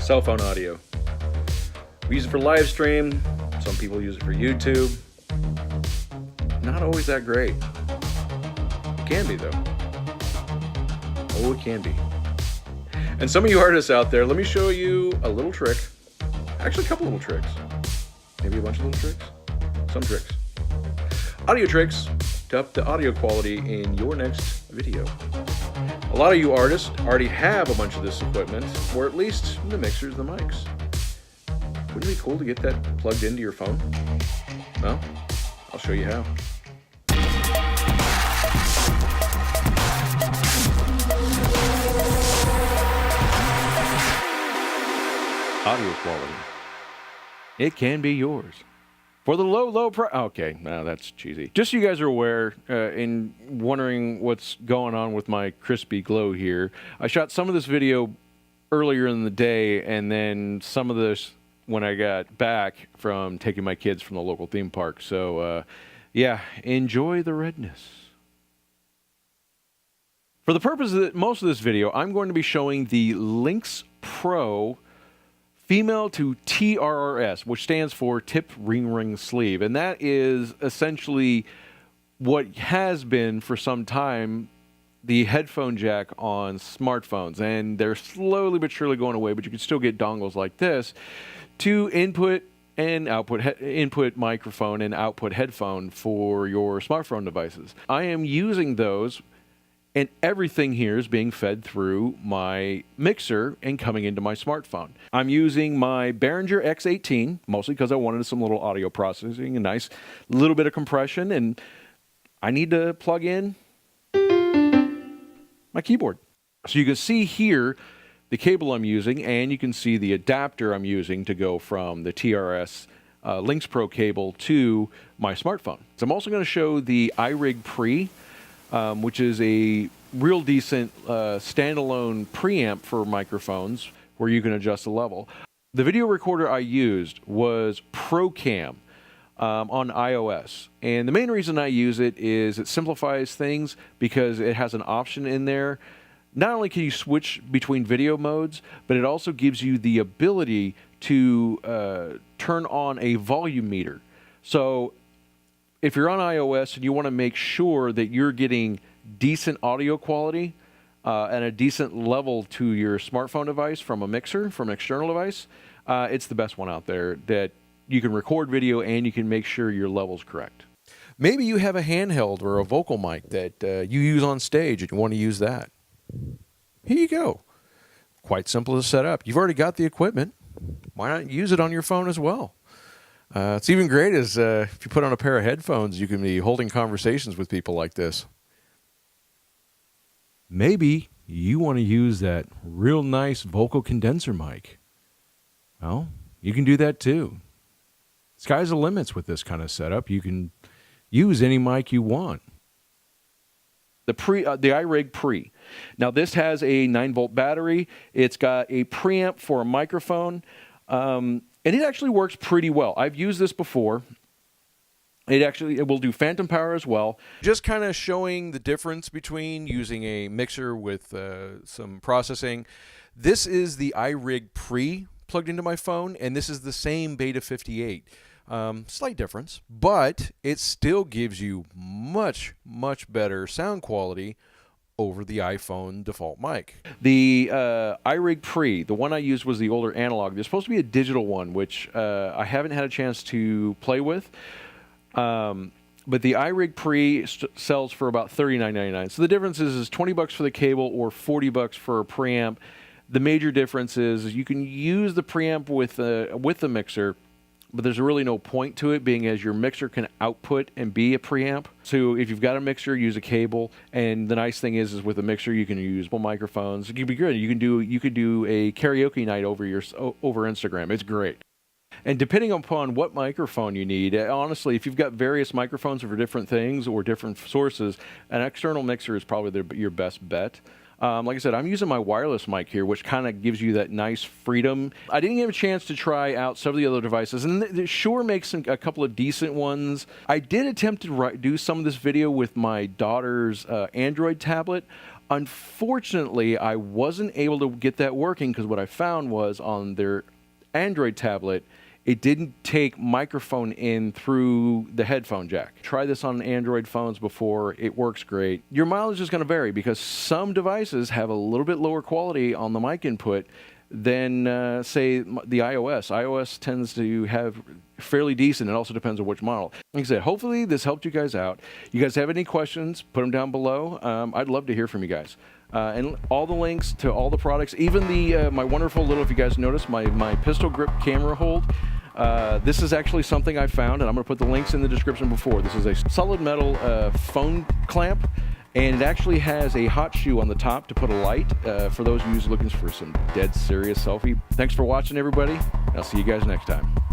cell phone audio. We use it for live stream. Some people use it for YouTube. Not always that great. It can be though. Oh, it can be. And some of you artists out there, let me show you a little trick. Actually, a couple little tricks. Maybe a bunch of little tricks. Some tricks. Audio tricks to up the audio quality in your next video. A lot of you artists already have a bunch of this equipment, or at least the mixers, the mics. Wouldn't it be cool to get that plugged into your phone? Well, I'll show you how. Audio quality. It can be yours. For the low price. Okay, no, that's cheesy. Just so you guys are aware, and wondering what's going on with my crispy glow here, I shot some of this video earlier in the day, and then some of this when I got back from taking my kids from the local theme park. So, yeah, enjoy the redness. For the purpose of most of this video, I'm going to be showing the Lynx Pro female to TRRS, which stands for tip ring sleeve. And that is essentially what has been for some time the headphone jack on smartphones. And they're slowly but surely going away, but you can still get dongles like this to input and output, input microphone and output headphone for your smartphone devices. I am using those, and everything here is being fed through my mixer and coming into my smartphone. I'm using my Behringer X18, mostly because I wanted some little audio processing, a nice little bit of compression, and I need to plug in my keyboard. So you can see here the cable I'm using, and you can see the adapter I'm using to go from the TRS Lynx Pro cable to my smartphone. So I'm also going to show the iRig Pre, which is a real decent standalone preamp for microphones where you can adjust the level. The video recorder I used was ProCam on iOS. And the main reason I use it is it simplifies things because it has an option in there. Not only can you switch between video modes, but it also gives you the ability to turn on a volume meter. So if you're on iOS and you want to make sure that you're getting decent audio quality and a decent level to your smartphone device from a mixer, from an external device, it's the best one out there that you can record video and you can make sure your level's correct. Maybe you have a handheld or a vocal mic that you use on stage and you want to use that. Here you go. Quite simple to set up. You've already got the equipment. Why not use it on your phone as well? It's even great as if you put on a pair of headphones, you can be holding conversations with people like this. Maybe you want to use that real nice vocal condenser mic. Well, you can do that too. Sky's the limits with this kind of setup. You can use any mic you want. The iRig Pre. Now this has a 9-volt battery. It's got a preamp for a microphone. And it actually works pretty well. I've used this before. It will do phantom power as well. Just kind of showing the difference between using a mixer with some processing. This is the iRig Pre plugged into my phone, and this is the same Beta 58. Slight difference, but it still gives you much, much better sound quality over the iPhone default mic. The iRig Pre, the one I used was the older analog. There's supposed to be a digital one, which I haven't had a chance to play with. But the iRig Pre sells for about $39.99. So the difference is $20 for the cable or $40 for a preamp. The major difference is you can use the preamp with the mixer, but there's really no point to it, being as your mixer can output and be a preamp. So if you've got a mixer, use a cable. And the nice thing is with a mixer, you can use usable microphones. It can be good. You can do a karaoke night over Instagram. It's great. And depending upon what microphone you need, honestly, if you've got various microphones for different things or different sources, an external mixer is probably your best bet. Like I said, I'm using my wireless mic here, which kind of gives you that nice freedom. I didn't get a chance to try out some of the other devices, and it sure makes a couple of decent ones. I did attempt to do some of this video with my daughter's Android tablet. Unfortunately, I wasn't able to get that working because what I found was on their Android tablet, it didn't take microphone in through the headphone jack. Try this on Android phones before. It works great. Your mileage is going to vary because some devices have a little bit lower quality on the mic input than, say, the iOS. iOS tends to have fairly decent. It also depends on which model. Like I said, hopefully this helped you guys out. You guys have any questions, put them down below. I'd love to hear from you guys. And all the links to all the products, even the my wonderful little, if you guys notice, my pistol grip camera hold. This is actually something I found, and I'm going to put the links in the description before. This is a solid metal phone clamp, and it actually has a hot shoe on the top to put a light for those of you looking for some dead serious selfie. Thanks for watching, everybody. I'll see you guys next time.